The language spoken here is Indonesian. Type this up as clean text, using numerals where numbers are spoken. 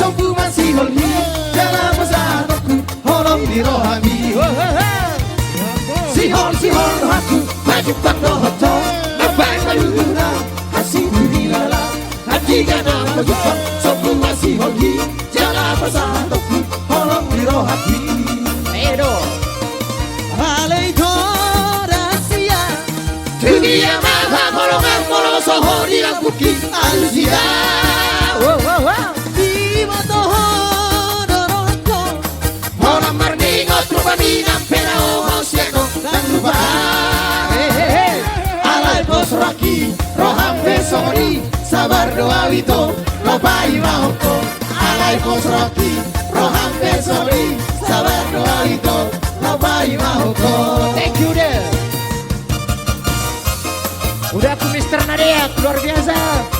Sompu masih holhi dalam pesantku holong dirohami. Sihon aku maju pandohoto nabai mayuna hasil dilala hatiga nama Jepang. Sompu masih holhi dalam pesantku holong dirohami. Edo Alaikorasia dunia maha golongan molo sohori lakuki alusia. Rocky, roham besori, sabar doa wito, lopai mahoko. Alai pos Rocky, roham besori, sabar doa wito, lopai mahoko. Thank you deh. Udah aku Mr. Nadia, luar biasa.